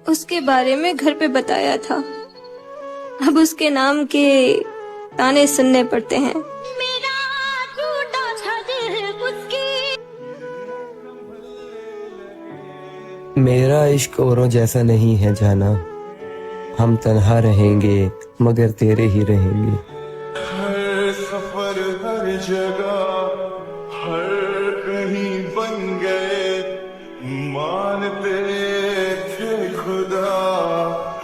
اس کے بارے میں گھر پہ بتایا تھا، اب اس کے نام کے تانے سننے پڑتے ہیں۔ میرا عشق اوروں جیسا نہیں ہے جانا، ہم تنہا رہیں گے مگر تیرے ہی رہیں گے۔ ہر سفر ہر جگہ ہر کہیں بن گئے، مانتے تھے خدا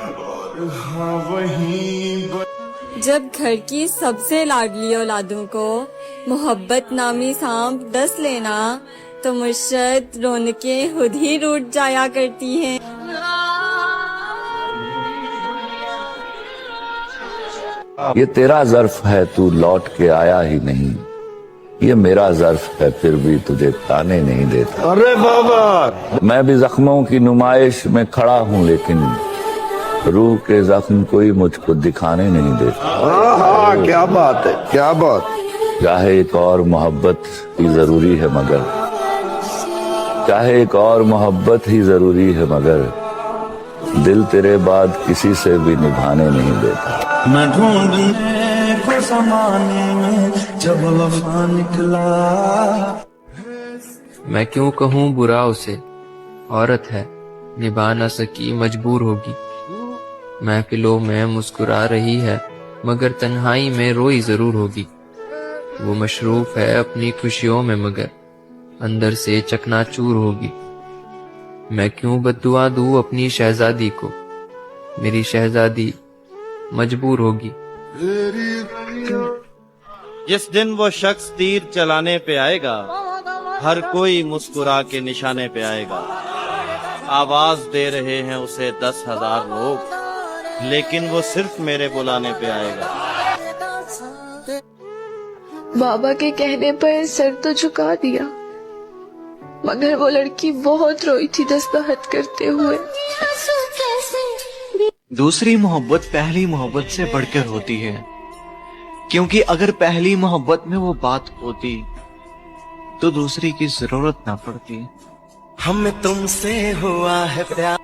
اور ہاں وہیں جب گھر کی سب سے لاڈلی اولادوں کو محبت نامی سانپ ڈس لینا تو مرشد رونقیں خود ہی روٹ جایا کرتی ہیں۔ یہ تیرا ظرف ہے تو لوٹ کے آیا ہی نہیں، یہ میرا ظرف ہے پھر بھی تجھے تانے نہیں دیتا۔ ارے بابا، میں بھی زخموں کی نمائش میں کھڑا ہوں لیکن روح کے زخم کوئی مجھ کو دکھانے نہیں دیتا۔ ہاں کیا بات ہے، کیا بات۔ چاہے ایک اور محبت ہی ضروری ہے مگر، چاہے ایک اور محبت ہی ضروری ہے مگر دل تیرے بعد کسی سے بھی نبھانے نہیں دیتا۔ میں ڈھونڈنے کو زمانے میں جب وفا نکلا، میں کیوں کہوں برا اسے، عورت ہے نبھا نہ سکی مجبور ہوگی۔ محفلوں میں مسکرا رہی ہے مگر تنہائی میں روئی ضرور ہوگی۔ وہ مشروف ہے اپنی خوشیوں میں مگر اندر سے چکنا چور ہوگی۔ میں کیوں بددعا دوں اپنی شہزادی کو، میری شہزادی مجبور ہوگی۔ جس دن وہ شخص تیر چلانے پہ آئے گا، ہر کوئی مسکرا کے نشانے پہ آئے گا۔ آواز دے رہے ہیں اسے 10,000 لوگ، لیکن وہ صرف میرے بلانے پہ آئے گا۔ بابا کے کہنے پر سر تو جھکا دیا مگر وہ لڑکی بہت روئی تھی دستخط کرتے ہوئے۔ دوسری محبت پہلی محبت سے بڑھ کر ہوتی ہے، کیونکہ اگر پہلی محبت میں وہ بات ہوتی تو دوسری کی ضرورت نہ پڑتی۔ ہمیں تم سے ہوا ہے پیار۔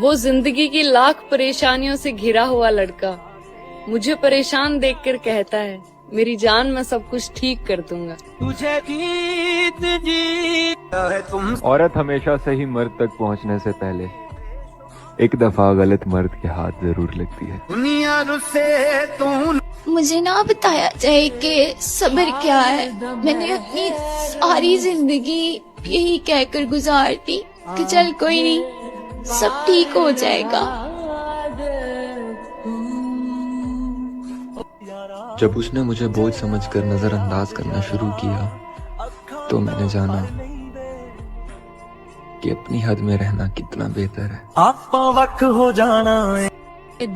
وہ زندگی کی لاکھ پریشانیوں سے گھرا ہوا لڑکا مجھے پریشان دیکھ کر کہتا ہے میری جان میں سب کچھ ٹھیک کر دوں گا۔ عورت ہمیشہ صحیح مرد تک پہنچنے سے پہلے ایک دفعہ غلط مرد کے ہاتھ ضرور لگتی ہے۔ مجھے نہ بتایا جائے کہ صبر کیا ہے، میں نے اپنی ساری زندگی یہی کہہ کر گزار دی کہ چل کوئی نہیں، سب ٹھیک ہو جائے گا۔ جب اس نے مجھے بوجھ سمجھ کر نظر انداز کرنا شروع کیا تو میں نے جانا کہ اپنی حد میں رہنا کتنا بہتر ہے۔ آپ وقت ہو جانا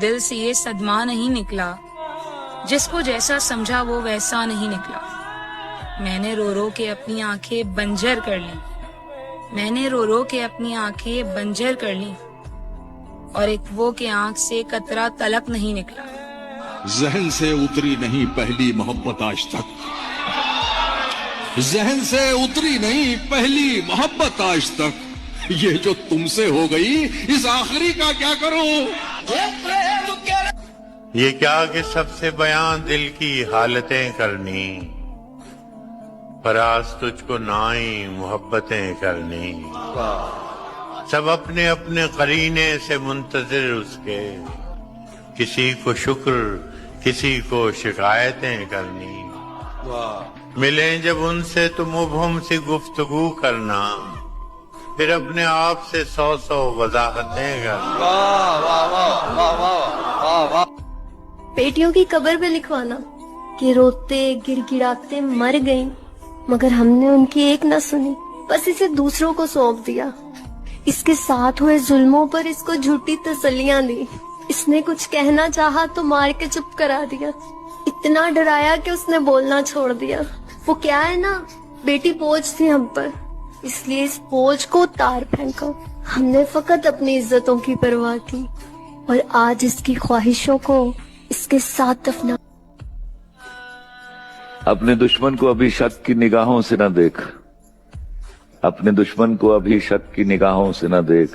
دل سے یہ صدمہ نہیں نکلا، جس کو جیسا سمجھا وہ ویسا نہیں نکلا۔ میں نے رو رو کے اپنی آنکھیں بنجر کر لی، میں نے رو رو کے اپنی آنکھیں بنجر کر لی، اور ایک وہ کے آنکھ سے قطرہ تلک نہیں نکلا۔ ذہن سے اتری نہیں پہلی محبت آج تک، ذہن سے اتری نہیں پہلی محبت آج تک، یہ جو تم سے ہو گئی اس آخری کا کیا کروں؟ یہ کیا کہ سب سے بیان دل کی حالتیں کرنی، فراز تجھ کو نائی محبتیں کرنی، سب اپنے اپنے قرینے سے منتظر اس کے، کسی کو شکر کسی کو شکایتیں کرنی، ملیں جب ان سے تو مبہم سی گفتگو کرنا، پھر اپنے آپ سے 100 وضاحتیں کرنا۔ بیٹیوں کی قبر پہ لکھوانا کہ روتے گر گڑاتے مر گئیں مگر ہم نے ان کی ایک نہ سنی، بس اسے دوسروں کو سونپ دیا۔ اس کے ساتھ ہوئے ظلموں پر اس کو جھوٹی تسلیاں دی، اس نے کچھ کہنا چاہا تو مار کے چپ کرا دیا، اتنا ڈرایا کہ اس نے بولنا چھوڑ دیا۔ وہ کیا ہے نا، بیٹی بوجھ تھی ہم پر، اس لیے اس بوجھ کو اتار پھینکا۔ ہم نے فقط اپنی عزتوں کی پرواہ کی اور آج اس کی خواہشوں کو اس کے ساتھ دفنا۔ اپنے دشمن کو ابھی شک کی نگاہوں سے نہ دیکھ، اپنے دشمن کو ابھی شک کی نگاہوں سے نہ دیکھ،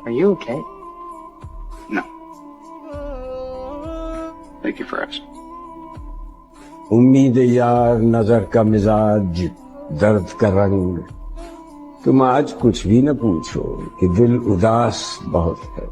Are you okay? No. Thank you for asking. امید یار، نظر کا مزاج، درد کا رنگ، تم آج کچھ بھی نہ پوچھو کہ دل اداس بہت ہے.